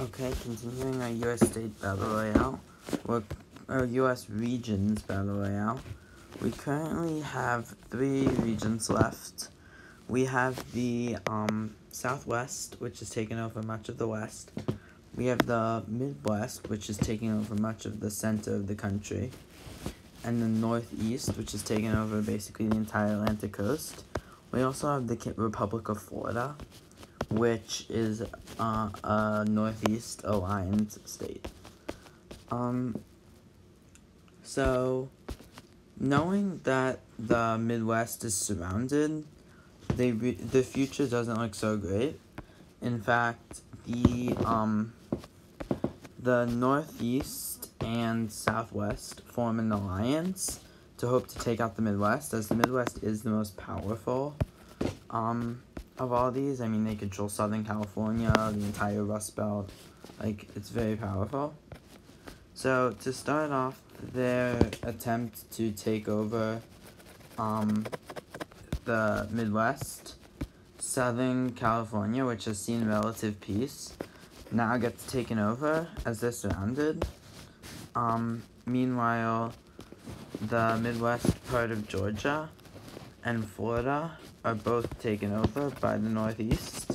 Okay, continuing our U.S. State Battle Royale, or U.S. Regions Battle Royale. We currently have 3 regions left. We have the Southwest, which is taking over much of the West. We have the Midwest, which is taking over much of the center of the country. And the Northeast, which is taking over basically the entire Atlantic coast. We also have the Republic of Florida, which is a Northeast aligned state. So, knowing that the Midwest is surrounded, the future doesn't look so great. In fact, the Northeast and Southwest form an alliance to hope to take out the Midwest, as the Midwest is the most powerful of all these. I mean, they control Southern California, the entire Rust Belt. Like, it's very powerful. So, to start off their attempt to take over the Midwest, Southern California, which has seen relative peace, now gets taken over as they're surrounded. Meanwhile, the Midwest part of Georgia and Florida are both taken over by the Northeast.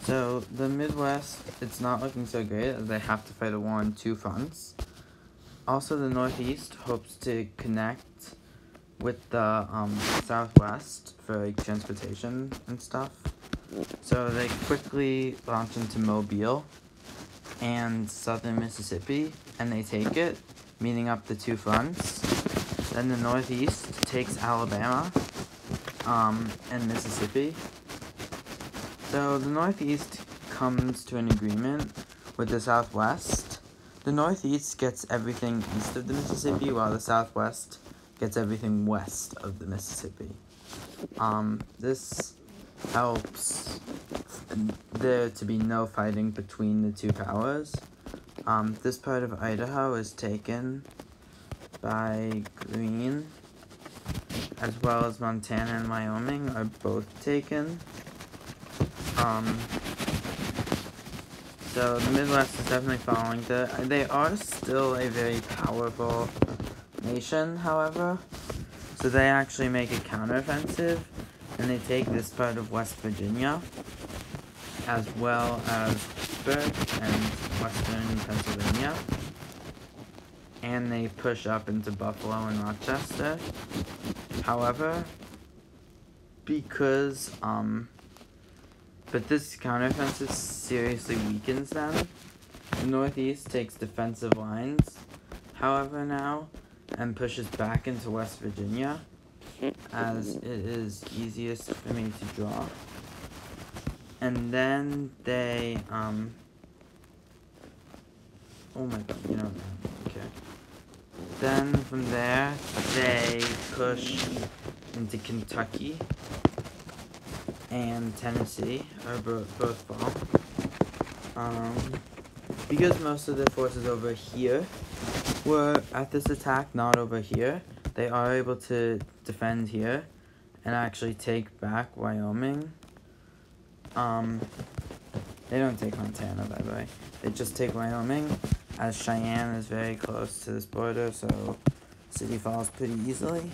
So the Midwest, it's not looking so great as they have to fight a war on 2 fronts. Also, the Northeast hopes to connect with the Southwest for like transportation and stuff. So they quickly launch into Mobile and southern Mississippi, and they take it, meeting up the 2 fronts. Then the Northeast takes Alabama and Mississippi. So the Northeast comes to an agreement with the Southwest. The Northeast gets everything east of the Mississippi, while the Southwest gets everything west of the Mississippi. This helps there to be no fighting between the 2 powers. This part of Idaho is taken by Green, as well as Montana and Wyoming are both taken. So the Midwest is definitely following they are still a very powerful nation, however. So they actually make a counteroffensive, and they take this part of West Virginia, as well as Pittsburgh and western Pennsylvania. And they push up into Buffalo and Rochester. However, because, but this counteroffensive seriously weakens them. The Northeast takes defensive lines, however, now, and pushes back into West Virginia, as it is easiest for me to draw. And then they, oh my god, you know, okay. Then from there, they push into Kentucky and Tennessee, or both fall. Because most of their forces over here were at this attack, not over here, they are able to defend here and actually take back Wyoming. They don't take Montana, by the way. They just take Wyoming, as Cheyenne is very close to this border, so city falls pretty easily.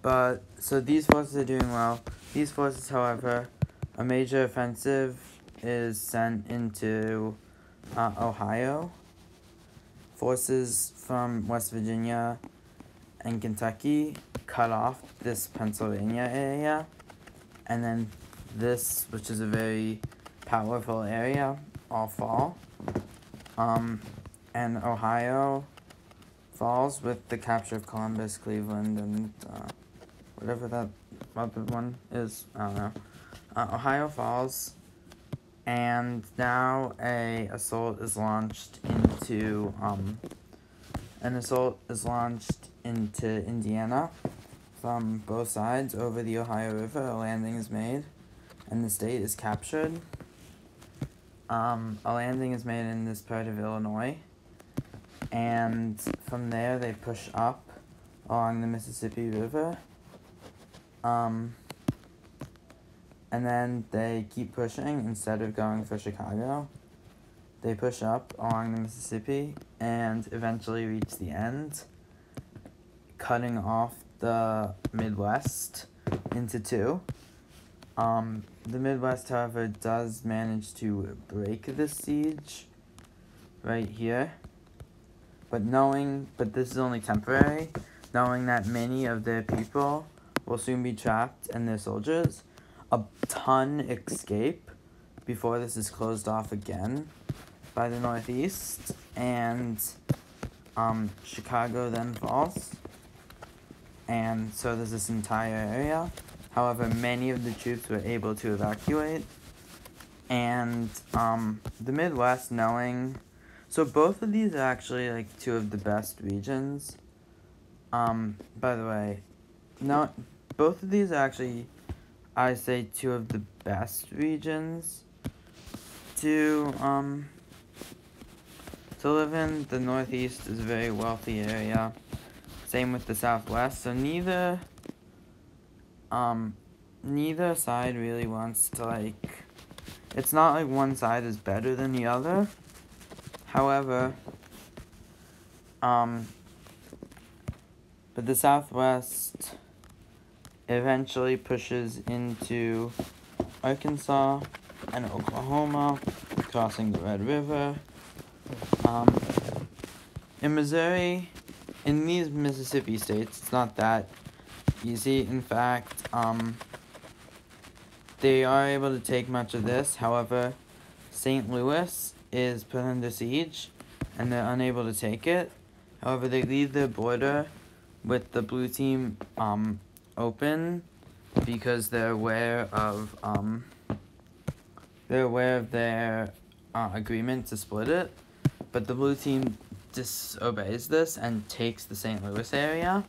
But, so these forces are doing well. These forces, however, a major offensive is sent into Ohio. Forces from West Virginia and Kentucky cut off this Pennsylvania area, and then this, which is a very powerful area, all fall. And Ohio falls with the capture of Columbus, Cleveland, and whatever that other one is, I don't know. Ohio falls, and now an assault is launched into Indiana from both sides over the Ohio River. A landing is made, and the state is captured. A landing is made in this part of Illinois, and from there they push up along the Mississippi River. and then they keep pushing instead of going for Chicago. They push up along the Mississippi and eventually reach the end, cutting off the Midwest into two. The Midwest, however, does manage to break this siege right here, but this is only temporary, knowing that many of their people will soon be trapped and their soldiers, a ton escape before this is closed off again by the Northeast, and Chicago then falls, and so there's this entire area. However, many of the troops were able to evacuate, and the Midwest, so both of these are actually like two of the best regions. By the way, both of these are actually, I say, two of the best regions to live in. The Northeast is a very wealthy area. Same with the Southwest. So neither side really wants to, it's not like one side is better than the other. However, but the Southwest eventually pushes into Arkansas and Oklahoma, crossing the Red River. In Missouri, in these Mississippi states, it's not that easy. In fact, they are able to take much of this. However, St. Louis is put under siege, and they're unable to take it. However, they leave their border with the blue team open because they're aware of their agreement to split it. But the blue team disobeys this and takes the St. Louis area.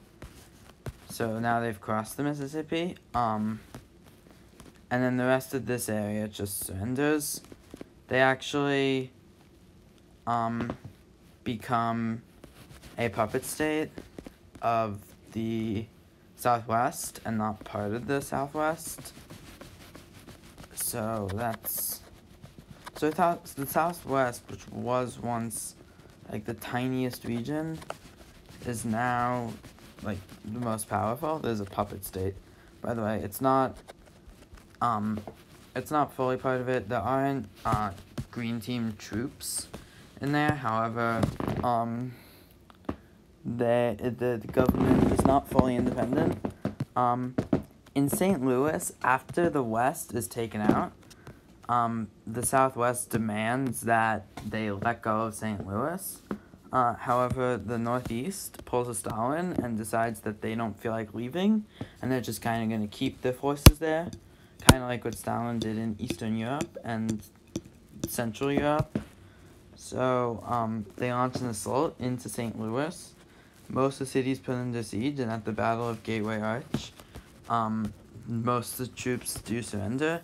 So now they've crossed the Mississippi. And then the rest of this area just surrenders. They actually become a puppet state of the Southwest and not part of the Southwest. So the Southwest, which was once the tiniest region, is now the most powerful. There's a puppet state. By the way, it's not fully part of it. There aren't green team troops in there. However, the government is not fully independent. In St. Louis, after the West is taken out, the Southwest demands that they let go of St. Louis. However, the Northeast pulls a Stalin and decides that they don't feel like leaving, and they're just kind of going to keep their forces there, kind of like what Stalin did in Eastern Europe and Central Europe. So they launch an assault into St. Louis. Most of the city's put under siege, and at the Battle of Gateway Arch, most of the troops do surrender,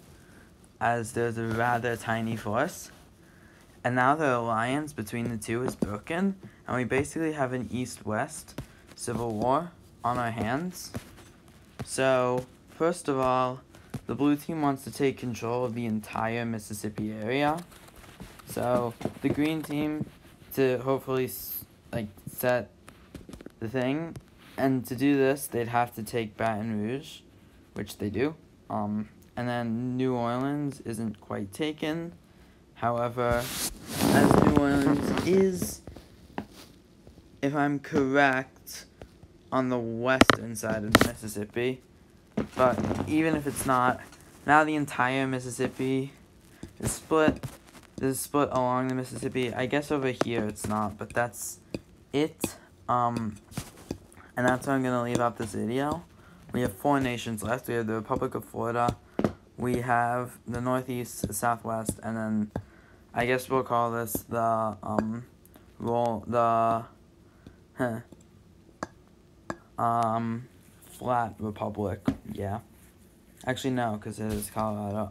as there's a rather tiny force. And now the alliance between the two is broken, and we basically have an East-West civil war on our hands. So, first of all, the blue team wants to take control of the entire Mississippi area. So, the green team, to hopefully, set the thing, and to do this, they'd have to take Baton Rouge, which they do. And then New Orleans isn't quite taken. However, as New Orleans is, if I'm correct, on the western side of the Mississippi, but even if it's not, now the entire Mississippi is split. This is split along the Mississippi. I guess over here it's not, but that's it. And that's where I'm going to leave out this video. We have 4 nations left. We have the Republic of Florida. We have the Northeast, the Southwest, and then I guess we'll call this the Flat Republic. Yeah. Actually, no, because it is Colorado.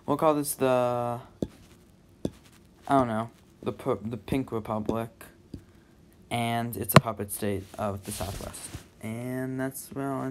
We'll call this the Pink Republic, and it's a puppet state of the Southwest. And that's, well,